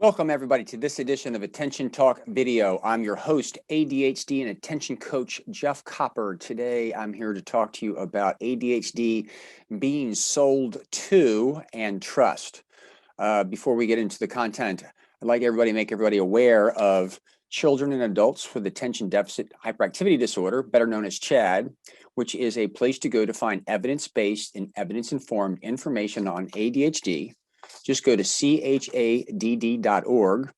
Welcome everybody to this edition of Attention Talk Video. I'm your host, ADHD and Attention Coach Jeff Copper. Today, I'm here to talk to you about ADHD being sold to and trust. Before we get into the content, I'd like everybody to make everybody aware of children and adults with attention deficit hyperactivity disorder, better known as CHAD, which is a place to go to find evidence-based and evidence-informed information on ADHD. Just go to 𝐂𝐎HDD.org.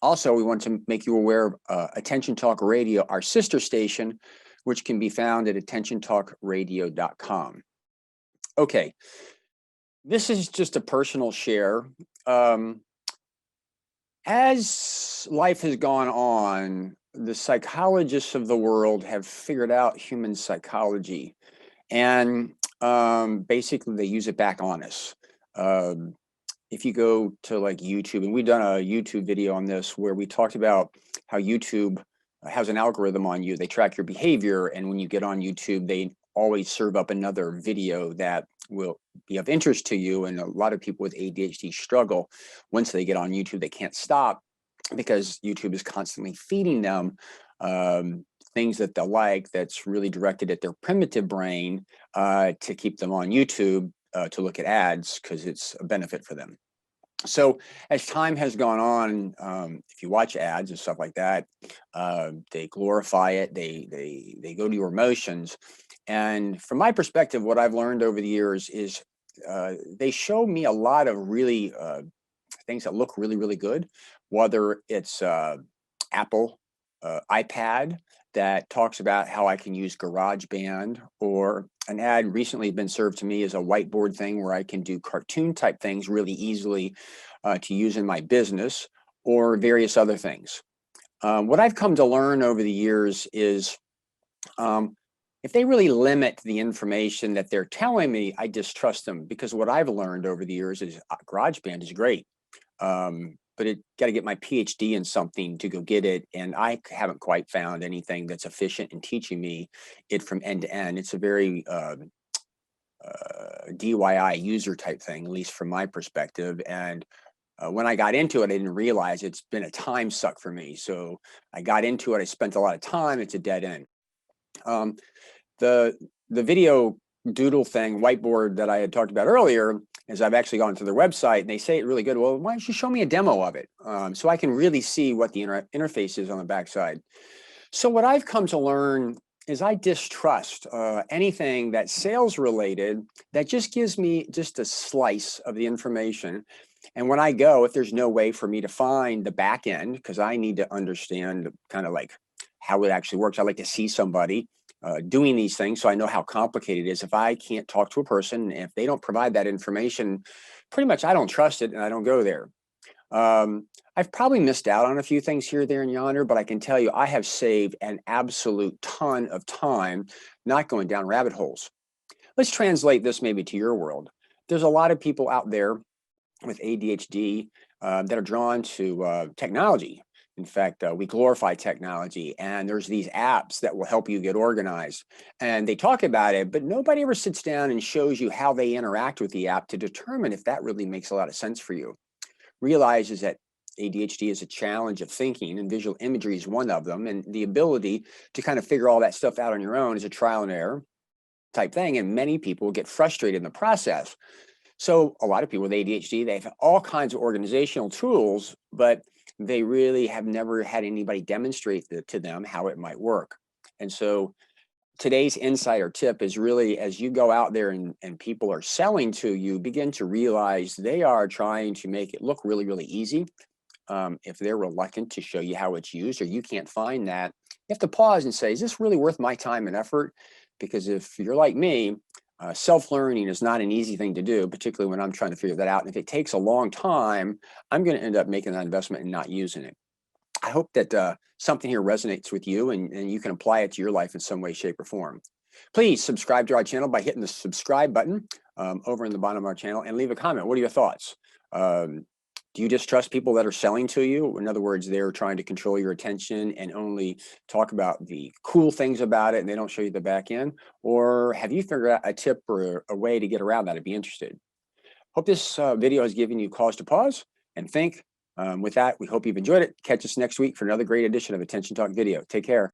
Also, we want to make you aware of Attention Talk Radio, our sister station, which can be found at attentiontalkradio.com. Okay, this is just a personal share. As life has gone on, the psychologists of the world have figured out human psychology, and basically they use it back on us. If you go to like YouTube, and we've done a YouTube video on this where we talked about how YouTube has an algorithm on you. They track your behavior, and when you get on YouTube, they always serve up another video that will be of interest to you. And a lot of people with ADHD struggle. Once they get on YouTube, they can't stop because YouTube is constantly feeding them things that they'll like that's really directed at their primitive brain to keep them on YouTube. To look at ads because it's a benefit for them. So as time has gone on, if you watch ads and stuff like that, they glorify it, they go to your emotions. And from my perspective, what I've learned over the years is they show me a lot of really things that look really, really good, whether it's Apple iPad that talks about how I can use GarageBand, or an ad recently been served to me as a whiteboard thing where I can do cartoon type things really easily to use in my business, or various other things. What I've come to learn over the years is if they really limit the information that they're telling me, I distrust them, because what I've learned over the years is GarageBand is great. But it got to get my PhD in something to go get it. And I haven't quite found anything that's efficient in teaching me it from end to end. It's a very DIY user type thing, at least from my perspective. And when I got into it, I didn't realize it's been a time suck for me. So I got into it, I spent a lot of time, it's a dead end. The video doodle thing, whiteboard that I had talked about earlier, is I've actually gone to their website and they say it really good. Well, why don't you show me a demo of it so I can really see what the interface is on the backside. So what I've come to learn is I distrust anything that's sales related that just gives me just a slice of the information. And when I go, if there's no way for me to find the back end, because I need to understand kind of like how it actually works. I like to see somebody doing these things so I know how complicated it is. If I can't talk to a person, if they don't provide that information, pretty much I don't trust it and I don't go there. I've probably missed out on a few things here, there, and yonder, but I can tell you I have saved an absolute ton of time not going down rabbit holes. Let's translate this maybe to your world. There's a lot of people out there with ADHD that are drawn to technology. In fact, we glorify technology, and there's these apps that will help you get organized. And they talk about it, but nobody ever sits down and shows you how they interact with the app to determine if that really makes a lot of sense for you. Realizes that ADHD is a challenge of thinking, and visual imagery is one of them. And the ability to kind of figure all that stuff out on your own is a trial and error type thing. And many people get frustrated in the process. So a lot of people with ADHD, they have all kinds of organizational tools, but they really have never had anybody demonstrate to them how it might work. And so today's insider tip is really, as you go out there and people are selling to you, begin to realize they are trying to make it look really, really easy. If they're reluctant to show you how it's used, or you can't find that, you have to pause and say, is this really worth my time and effort? Because if you're like me, self-learning is not an easy thing to do, particularly when I'm trying to figure that out. And if it takes a long time, I'm going to end up making that investment and not using it. I hope that something here resonates with you and you can apply it to your life in some way, shape, or form. Please subscribe to our channel by hitting the subscribe button over in the bottom of our channel, and leave a comment. What are your thoughts? Do you distrust people that are selling to you? In other words, they're trying to control your attention and only talk about the cool things about it, and they don't show you the back end? Or have you figured out a tip or a way to get around that? I'd be interested. Hope this video has given you cause to pause and think With that, we hope you've enjoyed it. Catch us next week for another great edition of Attention Talk Video. Take care.